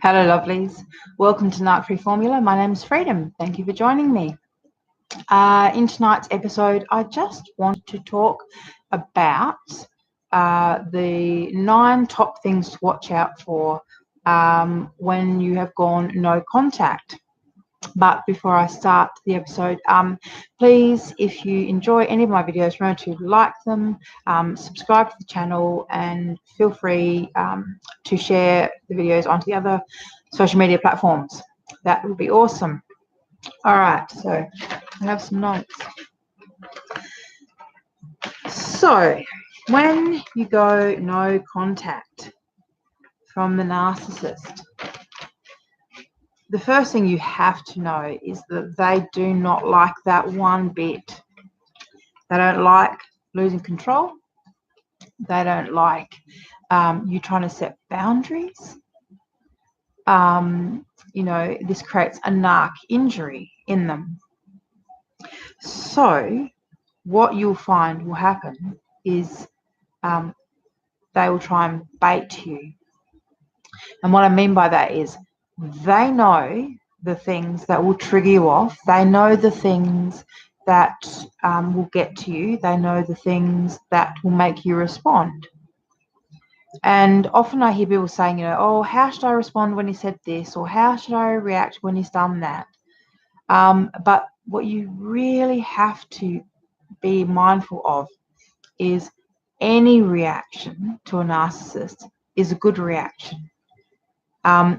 Hello, lovelies. Welcome to Narc Free Formula. My name is Freedom. Thank you for joining me. In tonight's episode, I just want to talk about the 9 top things to watch out for when you have gone no contact. But before I start the episode, please, if you enjoy any of my videos, remember to like them, subscribe to the channel, and feel free to share the videos onto the other social media platforms. That would be awesome. All right, so I have some notes. So when you go no contact from the narcissist, the first thing you have to know is that they do not like that one bit. They don't like losing control. They don't like you trying to set boundaries. This creates a narc injury in them. So what you'll find will happen is they will try and bait you. And what I mean by that is they know the things that will trigger you off. They know the things that will get to you. They know the things that will make you respond. And often I hear people saying, oh, how should I respond when he said this? Or how should I react when he's done that? But what you really have to be mindful of is any reaction to a narcissist is a good reaction.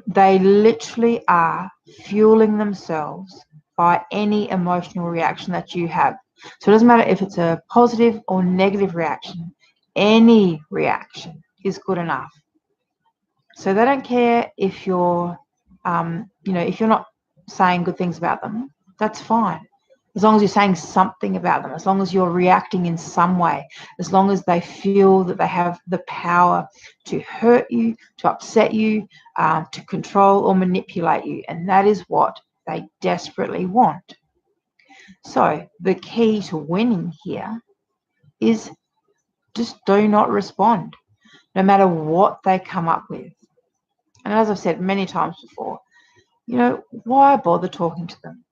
They literally are fueling themselves by any emotional reaction that you have. So it doesn't matter if it's a positive or negative reaction. Any reaction is good enough. So they don't care if you're, if you're not saying good things about them, that's fine. As long as you're saying something about them, as long as you're reacting in some way, as long as they feel that they have the power to hurt you, to upset you, to control or manipulate you. And that is what they desperately want. So the key to winning here is just do not respond, no matter what they come up with. And as I've said many times before, why bother talking to them?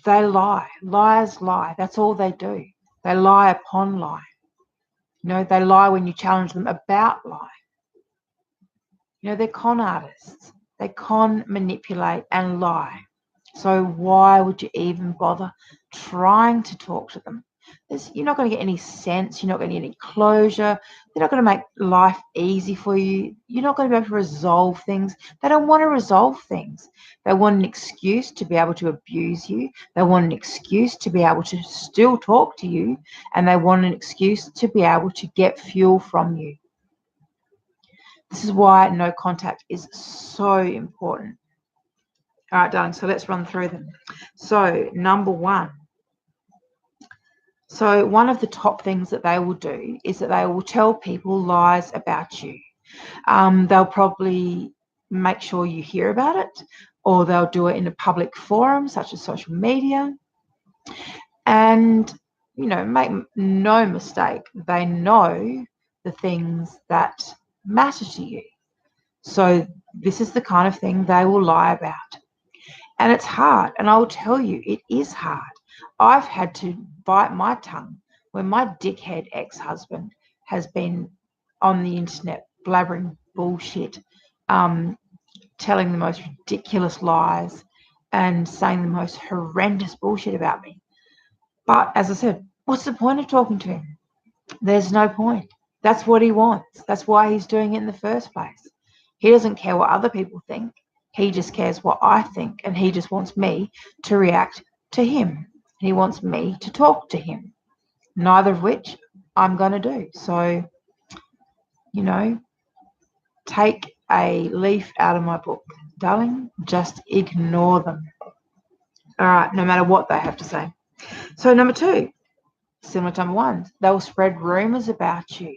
They lie. Liars lie. That's all they do. They lie upon lie. They lie when you challenge them about lie. They're con artists. They con, manipulate, and lie. So why would you even bother trying to talk to them? You're not going to get any sense. You're not going to get any closure. They're not going to make life easy for you. You're not going to be able to resolve things. They don't want to resolve things. They want an excuse to be able to abuse you. They want an excuse to be able to still talk to you. And they want an excuse to be able to get fuel from you. This is why no contact is so important. All right, darling, so let's run through them. So number 1. So one of the top things that they will do is that they will tell people lies about you. They'll probably make sure you hear about it, or they'll do it in a public forum such as social media. And, make no mistake, they know the things that matter to you. So this is the kind of thing they will lie about. And it's hard. And I will tell you, it is hard. I've had to bite my tongue when my dickhead ex-husband has been on the internet blabbering bullshit, telling the most ridiculous lies and saying the most horrendous bullshit about me. But as I said, what's the point of talking to him? There's no point. That's what he wants. That's why he's doing it in the first place. He doesn't care what other people think. He just cares what I think, and he just wants me to react to him. He wants me to talk to him, neither of which I'm going to do. So, take a leaf out of my book. Darling, just ignore them. All right, no matter what they have to say. So number 2, similar to number 1, they'll spread rumors about you.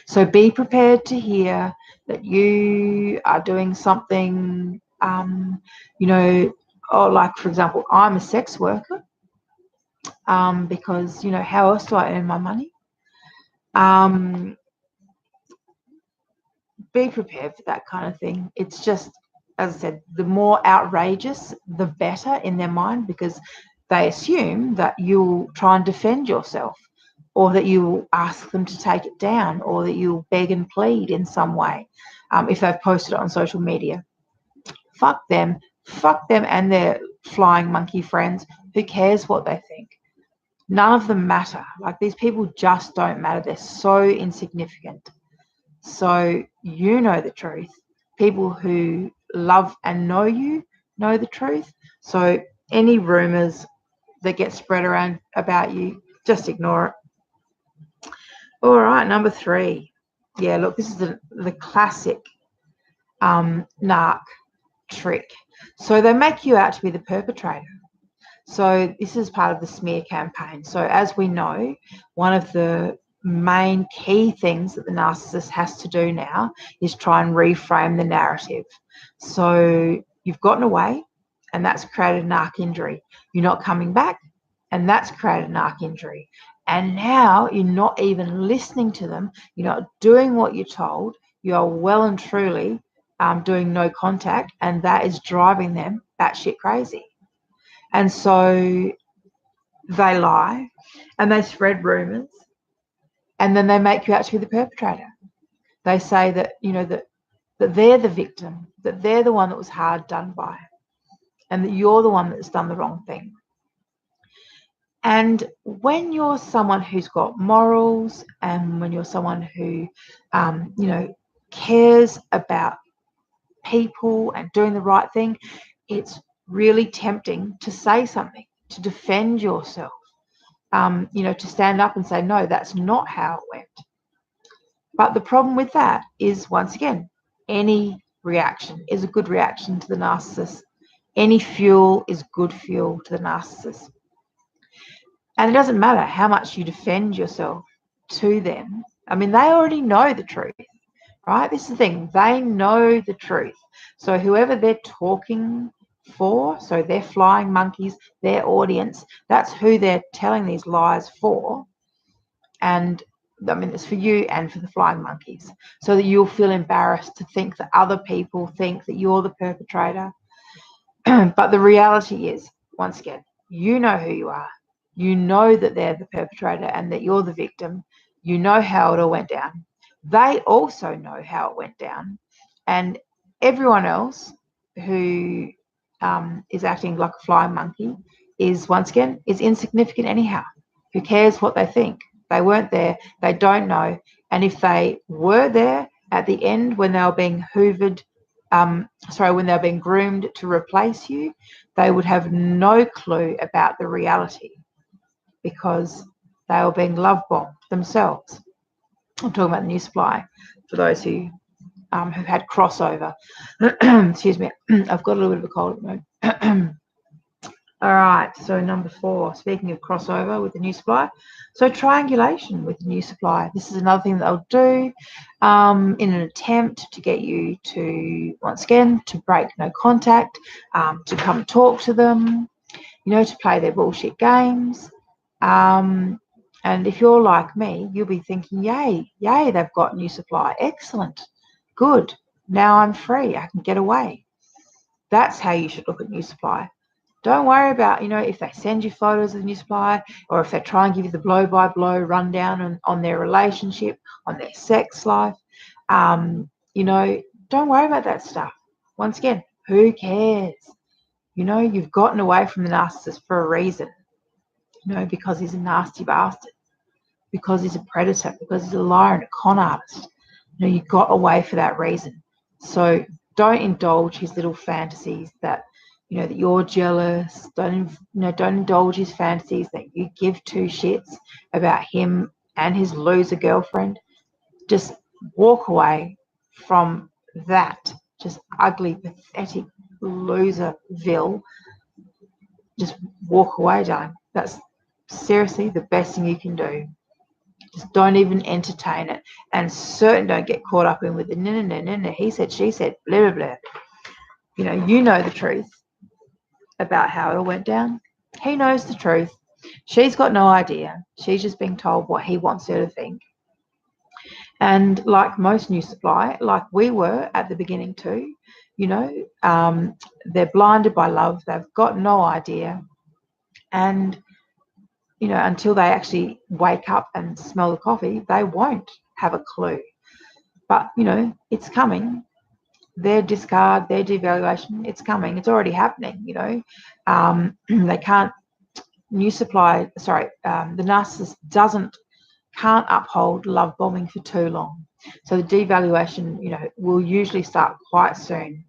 So be prepared to hear that you are doing something, like, for example, I'm a sex worker because, how else do I earn my money? be prepared for that kind of thing. It's just, as I said, the more outrageous, the better in their mind, because they assume that you'll try and defend yourself, or that you'll ask them to take it down, or that you'll beg and plead in some way if they've posted it on social media. Fuck them and their flying monkey friends. Who cares what they think? None of them matter. Like, these people just don't matter. They're so insignificant. So you know the truth. People who love and know you know the truth. So any rumors that get spread around about you, just ignore it. All right, number 3. Yeah, look, this is the classic narc trick. So they make you out to be the perpetrator. So this is part of the smear campaign. So as we know, one of the main key things that the narcissist has to do now is try and reframe the narrative. So you've gotten away, and that's created a narc injury. You're not coming back, and that's created a narc injury. And now you're not even listening to them. You're not doing what you're told. You are well and truly doing no contact, and that is driving them batshit crazy. And so they lie and they spread rumors, and then they make you out to be the perpetrator. They say that, that they're the victim, that they're the one that was hard done by, and that you're the one that's done the wrong thing. And when you're someone who's got morals, and when you're someone who, cares about people and doing the right thing, it's really tempting to say something, to defend yourself, to stand up and say, no, that's not how it went. But the problem with that is, once again, any reaction is a good reaction to the narcissist. Any fuel is good fuel to the narcissist. And it doesn't matter how much you defend yourself to them. I mean, they already know the truth, right? This is the thing. They know the truth. So whoever they're talking for, so their flying monkeys, their audience, that's who they're telling these lies for. And I mean, it's for you and for the flying monkeys, so that you'll feel embarrassed to think that other people think that you're the perpetrator. But the reality is, once again, you know who you are. You know that they're the perpetrator and that you're the victim. You know how it all went down. They also know how it went down. And everyone else who is acting like a flying monkey is, once again, is insignificant anyhow. Who cares what they think? They weren't there. They don't know. And if they were there at the end when they were being hoovered, when they were being groomed to replace you, they would have no clue about the reality, because they were being love bombed themselves. I'm talking about the new Supplier, for those who have had crossover. Excuse me, I've got a little bit of a cold at the moment. All right, so number 4, speaking of crossover with the new Supplier, so triangulation with the new Supplier. This is another thing that they'll do in an attempt to get you to, once again, to break no contact, to come talk to them, to play their bullshit games. And if you're like me, you'll be thinking, yay, they've got new Supplier. Excellent. Good. Now I'm free. I can get away. That's how you should look at new Supplier. Don't worry about, if they send you photos of the new Supplier, or if they try and give you the blow-by-blow rundown on their relationship, on their sex life. Don't worry about that stuff. Once again, who cares? You've gotten away from the narcissist for a reason. Because he's a nasty bastard, because he's a predator, because he's a liar and a con artist. You got away for that reason. So don't indulge his little fantasies that, that you're jealous. Don't indulge his fantasies that you give 2 shits about him and his loser girlfriend. Just walk away from that just ugly, pathetic loserville. Just walk away, darling. That's seriously the best thing you can do. Just don't even entertain it, and certainly don't get caught up in with the no, he said, she said, blah, blah, blah. You know the truth about how it all went down. He knows the truth. She's got no idea. She's just being told what he wants her to think. And like most new supply, like we were at the beginning too, they're blinded by love. They've got no idea. And, until they actually wake up and smell the coffee, they won't have a clue. But, it's coming. Their discard, their devaluation, it's coming. It's already happening, They can't, the narcissist can't uphold love bombing for too long. So the devaluation, will usually start quite soon.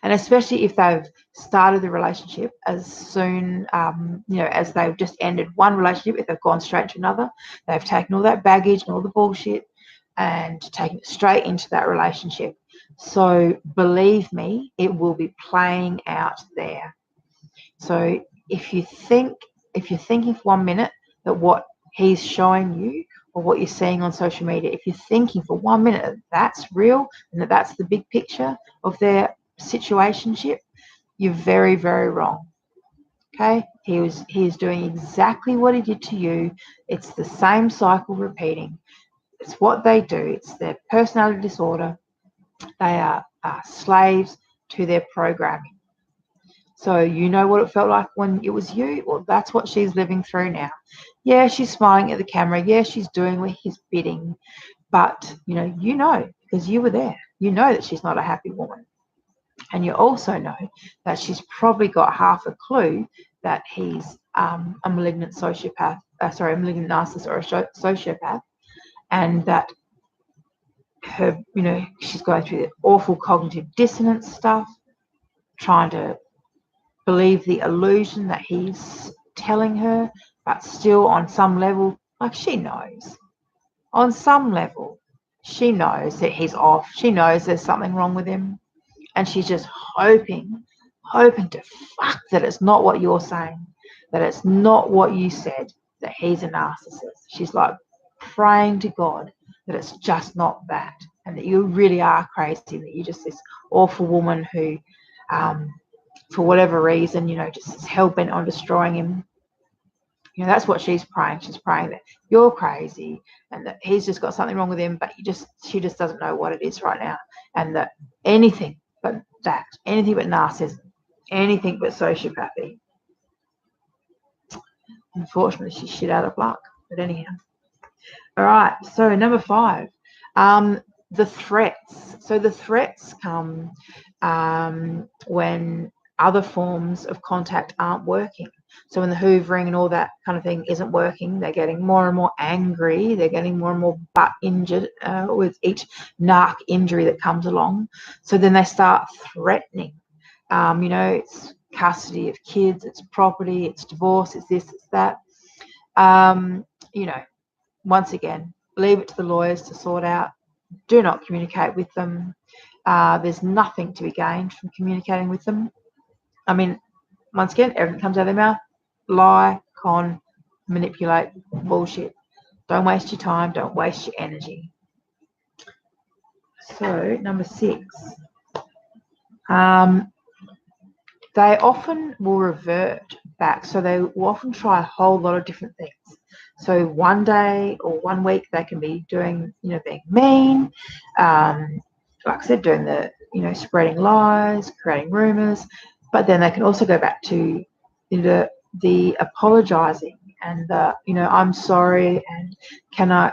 And especially if they've started the relationship as soon, as they've just ended one relationship, if they've gone straight to another, they've taken all that baggage and all the bullshit and taken it straight into that relationship. So believe me, it will be playing out there. So if you're thinking for 1 minute that what he's showing you or what you're seeing on social media, if you're thinking for 1 minute that that's real and that that's the big picture of their situationship, you're very, very wrong. Okay, he is doing exactly what he did to you. It's the same cycle repeating. It's what they do. It's their personality disorder. They are slaves to their programming. So you know what it felt like when it was you? Well, that's what she's living through now. Yeah, she's smiling at the camera. Yeah, she's doing his bidding. But, because you were there. You know that she's not a happy woman. And you also know that she's probably got half a clue that he's a malignant sociopath, a malignant narcissist or a sociopath, and that her, she's going through the awful cognitive dissonance stuff, trying to believe the illusion that he's telling her, but still on some level, like she knows. On some level, she knows that he's off. She knows there's something wrong with him. And she's just hoping to fuck that it's not what you're saying, that it's not what you said, that he's a narcissist. She's like praying to God that it's just not that, and that you really are crazy, that you're just this awful woman who, for whatever reason, just is hell-bent on destroying him. That's what she's praying. She's praying that you're crazy and that he's just got something wrong with him, but she just doesn't know what it is right now. And that anything but narcissism, anything but sociopathy. Unfortunately, she's shit out of luck. But anyhow. All right. So number 5, the threats. So the threats come when other forms of contact aren't working. So when the hoovering and all that kind of thing isn't working, they're getting more and more angry. They're getting more and more butt injured with each narc injury that comes along. So then they start threatening. It's custody of kids, it's property, it's divorce, it's this, it's that. Once again, leave it to the lawyers to sort out. Do not communicate with them. There's nothing to be gained from communicating with them. I mean, once again, everything comes out of their mouth. Lie, con, manipulate, bullshit. Don't waste your time. Don't waste your energy. So, number 6. They often will revert back. So they will often try a whole lot of different things. So one day or 1 week they can be doing, being mean. Like I said, doing the, spreading lies, creating rumors. But then they can also go back to the apologizing and the, I'm sorry, and can I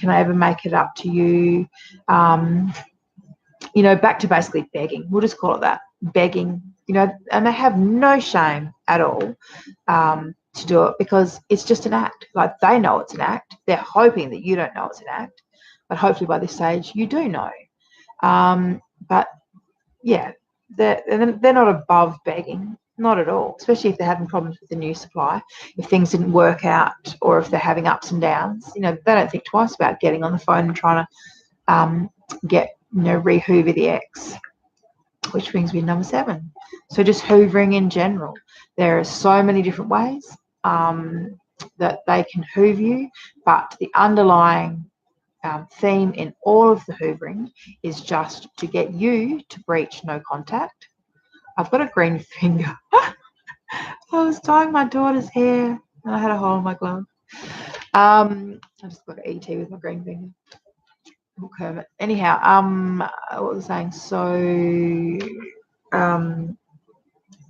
ever make it up to you? Back to basically begging. We'll just call it that, begging. And they have no shame at all to do it, because it's just an act. Like, they know it's an act. They're hoping that you don't know it's an act, but hopefully by this stage you do know. But yeah, they're not above begging, not at all, especially if they're having problems with the new supply. If things didn't work out, or if they're having ups and downs, they don't think twice about getting on the phone and trying to get, re-hoover the ex. Which brings me to number 7. So just hoovering in general. There are so many different ways that they can hoover you, but the underlying theme in all of the hoovering is just to get you to breach no contact. I've got a green finger. I was tying my daughter's hair and I had a hole in my glove. I just got an ET with my green finger. Kermit. Anyhow, what was I saying? So,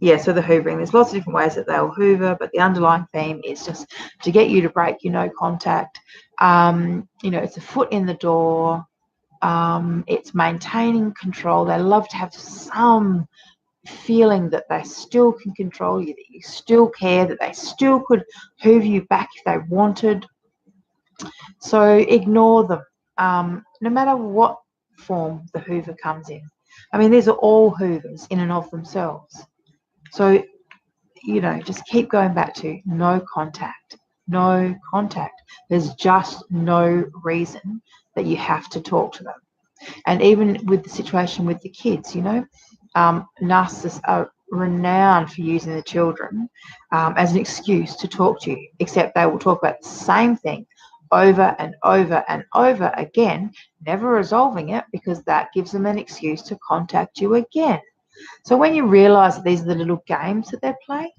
yeah, so the hoovering. There's lots of different ways that they'll hoover, but the underlying theme is just to get you to break your no contact. It's a foot in the door. It's maintaining control. They love to have some feeling that they still can control you, that you still care, that they still could hoover you back if they wanted. So ignore them, no matter what form the hoover comes in. I mean, these are all hoovers in and of themselves. So, just keep going back to no contact. No contact. There's just no reason that you have to talk to them. And even with the situation with the kids, narcissists are renowned for using the children as an excuse to talk to you, except they will talk about the same thing over and over and over again, never resolving it, because that gives them an excuse to contact you again. So when you realise that these are the little games that they play,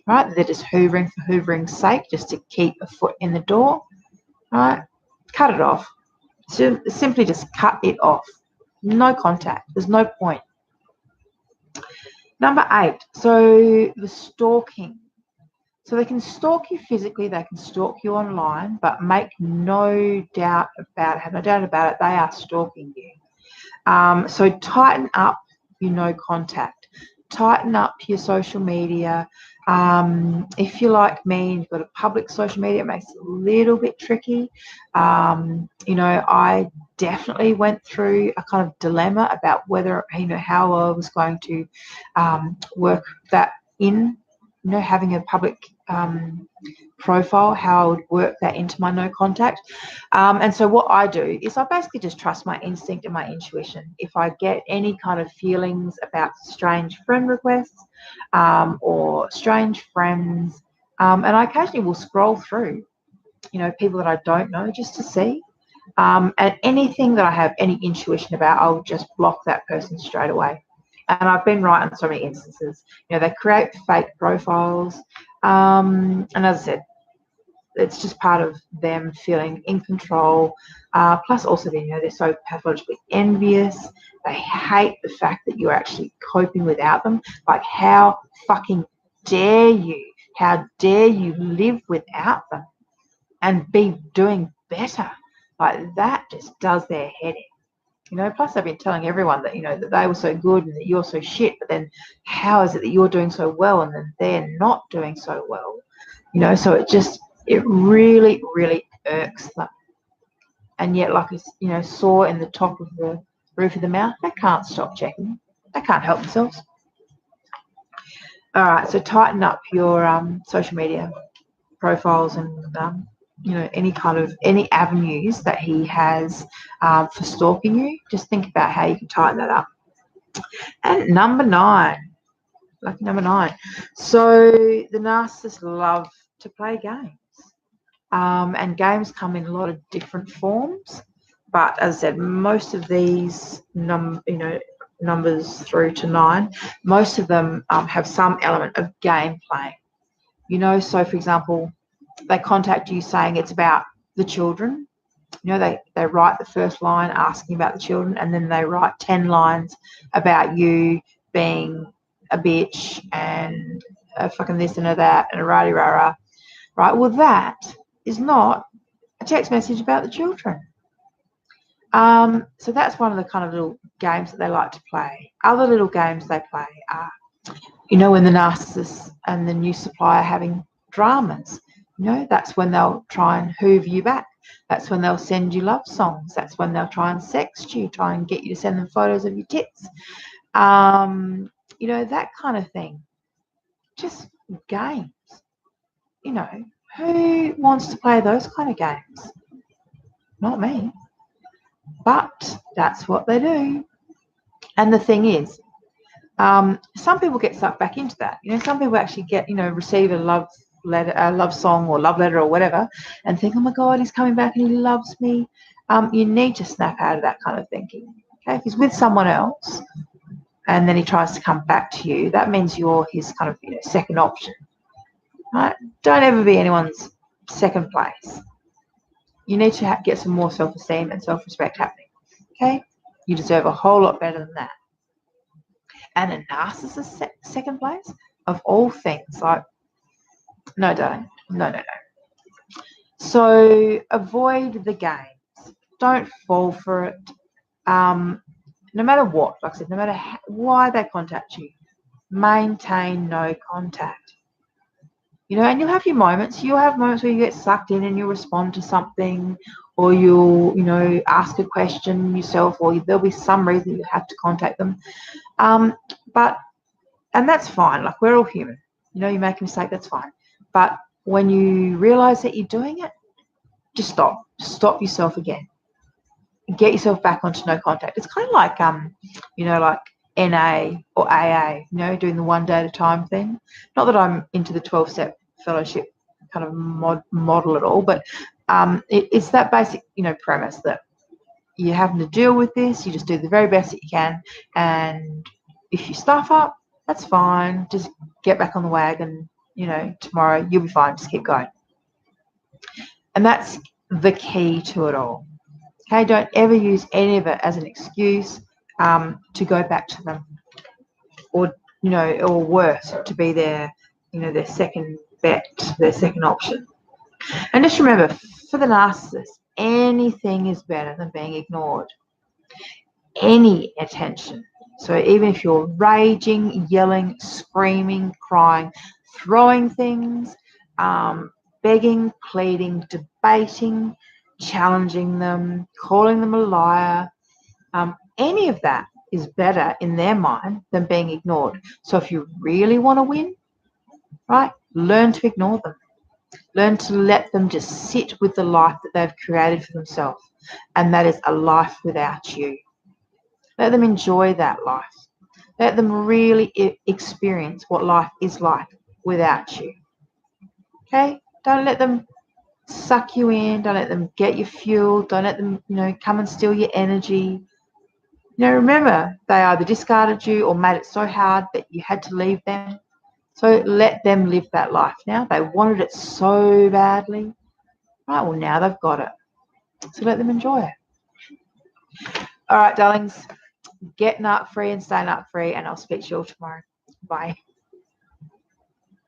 right, they're just hoovering for hoovering's sake, just to keep a foot in the door, right, cut it off. So simply just cut it off. No contact. There's no point. Number 8, so the stalking. So they can stalk you physically, they can stalk you online, but make no doubt about it, have no doubt about it, they are stalking you. So tighten up your no contact. Tighten up your social media. If you're like me and you've got a public social media, it makes it a little bit tricky. I definitely went through a kind of dilemma about whether, how I was going to work that in, having a public profile, how I would work that into my no contact. And so what I do is I basically just trust my instinct and my intuition. If I get any kind of feelings about strange friend requests or strange friends, and I occasionally will scroll through, people that I don't know just to see. And anything that I have any intuition about, I'll just block that person straight away. And I've been right on so many instances. They create fake profiles. And as I said, it's just part of them feeling in control. Plus also, they're so pathologically envious. They hate the fact that you're actually coping without them. Like, how fucking dare you? How dare you live without them and be doing better? Like, that just does their head in. Plus they've been telling everyone that, that they were so good and that you're so shit, but then how is it that you're doing so well and then they're not doing so well? So it really, really irks them. And yet, like I saw in the top of the roof of the mouth, they can't stop checking. They can't help themselves. All right, so tighten up your social media profiles and any avenues that he has for stalking you. Just think about how you can tighten that up. And number 9, lucky number 9. So the narcissists love to play games, and games come in a lot of different forms. But as I said, most of these numbers through to 9, most of them have some element of game playing. So for example, they contact you saying it's about the children. They write the first line asking about the children, and then they write 10 lines about you being a bitch and a fucking this and a that and a rah-rah. Right? Well, that is not a text message about the children. So that's one of the kind of little games that they like to play. Other little games they play are, when the narcissist and the new supplier are having dramas, that's when they'll try and hoover you back. That's when they'll send you love songs. That's when they'll try and sext you, try and get you to send them photos of your tits. That kind of thing. Just games. Who wants to play those kind of games? Not me. But that's what they do. And the thing is, some people get sucked back into that. Some people actually get, receive a love letter, a love song or love letter or whatever, and think, oh my God, he's coming back and he loves me. You need to snap out of that kind of thinking. Okay, if he's with someone else and then he tries to come back to you, that means you're his kind of second option. Right? Don't ever be anyone's second place. You need to get some more self-esteem and self-respect happening. Okay? You deserve a whole lot better than that. And a narcissist second place, of all things, like, no, darling, no, no, no. So avoid the games. Don't fall for it. No matter what, like I said, no matter why they contact you, maintain no contact. You know, and you'll have your moments. You'll have moments where you get sucked in and you respond to something, or you'll, you know, ask a question yourself, or there'll be some reason you have to contact them. But and that's fine. Like, we're all human. You know, you make a mistake, that's fine. But when you realize that you're doing it, just stop. Stop yourself again. Get yourself back onto no contact. It's kind of like you know, like NA or AA, you know, doing the one day at a time thing. Not that I'm into the 12-step fellowship kind of model at all, but it's that basic, you know, premise that you're having to deal with this. You just do the very best that you can, and if you stuff up, that's fine. Just get back on the wagon. You know, tomorrow you'll be fine. Just keep going. And that's the key to it all. Okay, don't ever use any of it as an excuse to go back to them, or, you know, or worse, to be their, you know, their second bet, their second option. And just remember, for the narcissist, anything is better than being ignored. Any attention. So even if you're raging, yelling, screaming, crying, throwing things, begging, pleading, debating, challenging them, calling them a liar, any of that is better in their mind than being ignored. So if you really want to win, right, learn to ignore them. Learn to let them just sit with the life that they've created for themselves, and that is a life without you. Let them enjoy that life. Let them really experience what life is like without you. Okay? Don't let them suck you in. Don't let them get your fuel. Don't let them, you know, come and steal your energy. You know, remember, they either discarded you or made it so hard that you had to leave them. So let them live that life now. They wanted it so badly. Right, well, now they've got it. So let them enjoy it. All right, darlings. Get nut free and stay nut free, and I'll speak to you all tomorrow. Bye.